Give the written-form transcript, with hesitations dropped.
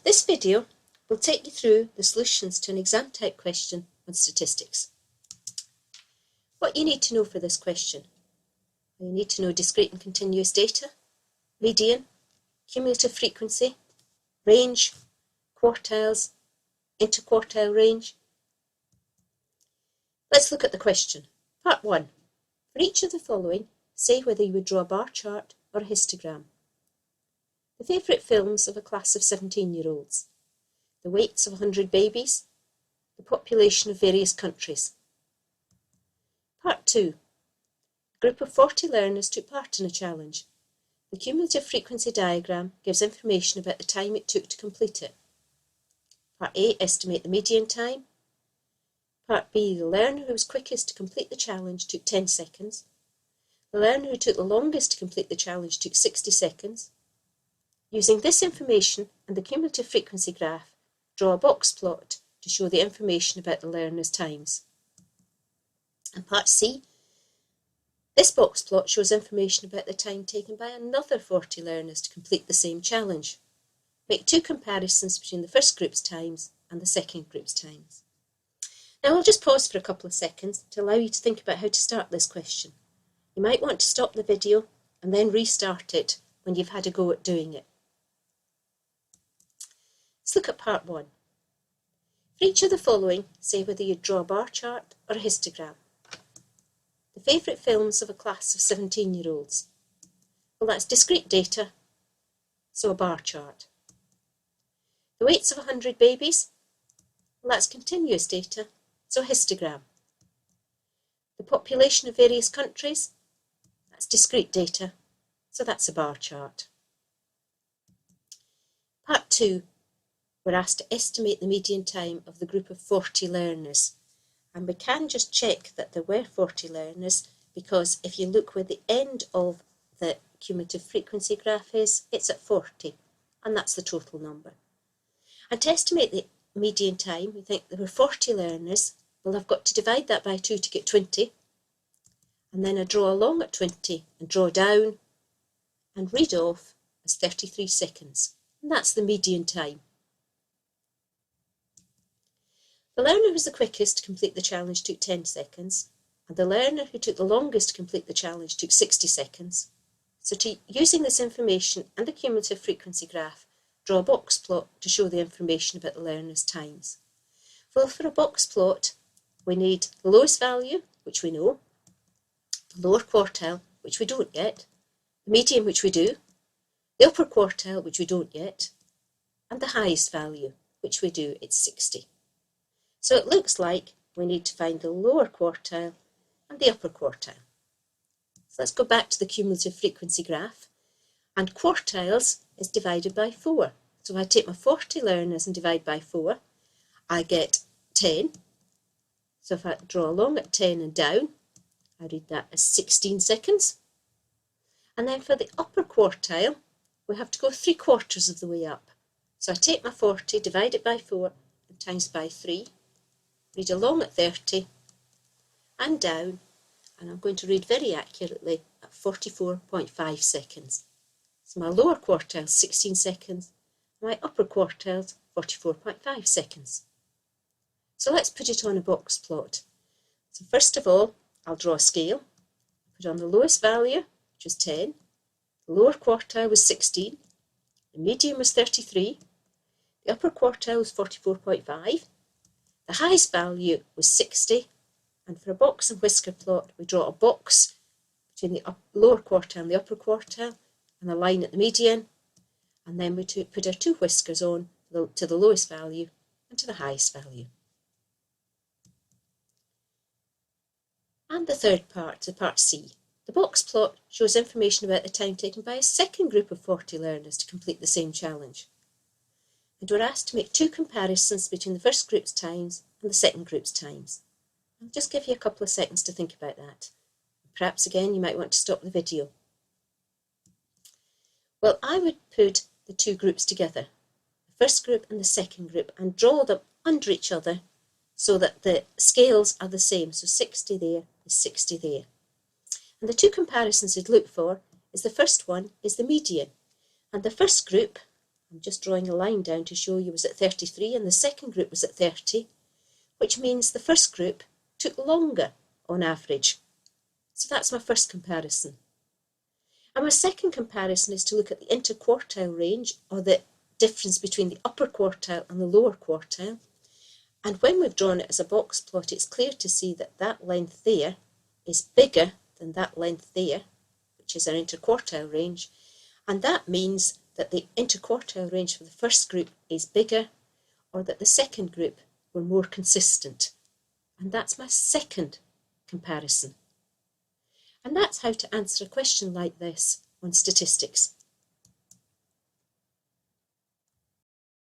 This video will take you through the solutions to an exam type question on statistics. What you need to know for this question: you need to know discrete and continuous data, median, cumulative frequency, range, quartiles, interquartile range. Let's look at the question. Part 1. For each of the following, say whether you would draw a bar chart or a histogram. The favourite films of a class of 17-year-olds, the weights of 100 babies, the population of various countries. Part 2. A group of 40 learners took part in a challenge. The cumulative frequency diagram gives information about the time it took to complete it. Part A, estimate the median time. Part B, the learner who was quickest to complete the challenge took 10 seconds. The learner who took the longest to complete the challenge took 60 seconds. Using this information and the cumulative frequency graph, draw a box plot to show the information about the learners' times. And Part C, this box plot shows information about the time taken by another 40 learners to complete the same challenge. Make two comparisons between the first group's times and the second group's times. Now I'll just pause for a couple of seconds to allow you to think about how to start this question. You might want to stop the video and then restart it when you've had a go at doing it. Let's look at Part 1. For each of the following, say whether you'd draw a bar chart or a histogram. The favourite films of a class of 17-year-olds. Well, that's discrete data, so a bar chart. The weights of 100 babies. Well, that's continuous data, so a histogram. The population of various countries. That's discrete data, so that's a bar chart. Part 2. We're asked to estimate the median time of the group of 40 learners. And we can just check that there were 40 learners, because if you look where the end of the cumulative frequency graph is, it's at 40, and that's the total number. And to estimate the median time, we think there were 40 learners. Well, I've got to divide that by 2 to get 20. And then I draw along at 20 and draw down and read off as 33 seconds. And that's the median time. The learner who was the quickest to complete the challenge took 10 seconds, and the learner who took the longest to complete the challenge took 60 seconds. So using this information and the cumulative frequency graph, draw a box plot to show the information about the learner's times. Well, for a box plot, we need the lowest value, which we know, the lower quartile, which we don't yet, the median, which we do, the upper quartile, which we don't yet, and the highest value, which we do, it's 60. So it looks like we need to find the lower quartile and the upper quartile. So let's go back to the cumulative frequency graph. And quartiles is divided by 4. So if I take my 40 learners and divide by 4, I get 10. So if I draw along at 10 and down, I read that as 16 seconds. And then for the upper quartile, we have to go 3/4 of the way up. So I take my 40, divide it by 4, and times by 3. Read along at 30 and down, and I'm going to read very accurately at 44.5 seconds. So my lower quartile is 16 seconds, my upper quartile is 44.5 seconds. So let's put it on a box plot. So first of all, I'll draw a scale. Put on the lowest value, which was 10. The lower quartile was 16. The median was 33. The upper quartile was 44.5. The highest value was 60, and for a box and whisker plot, we draw a box between the lower quartile and the upper quartile, and a line at the median, and then we put our 2 whiskers on to the lowest value and to the highest value. And the third part, the part C. The box plot shows information about the time taken by a second group of 40 learners to complete the same challenge. And we're asked to make 2 comparisons between the first group's times and the second group's times. I'll just give you a couple of seconds to think about that. Perhaps again you might want to stop the video. Well, I would put the 2 groups together, the first group and the second group, and draw them under each other so that the scales are the same. So 60 there is 60 there. And the 2 comparisons we'd look for is the first one is the median. And the first group, I'm just drawing a line down to show you was at 33 and the second group was at 30, which means the first group took longer on average. So that's my first comparison. And my second comparison is to look at the interquartile range, or the difference between the upper quartile and the lower quartile. And when we've drawn it as a box plot, it's clear to see that that length there is bigger than that length there, which is our interquartile range. And that means that the interquartile range for the first group is bigger, or that the second group were more consistent. And that's my second comparison. And that's how to answer a question like this on statistics.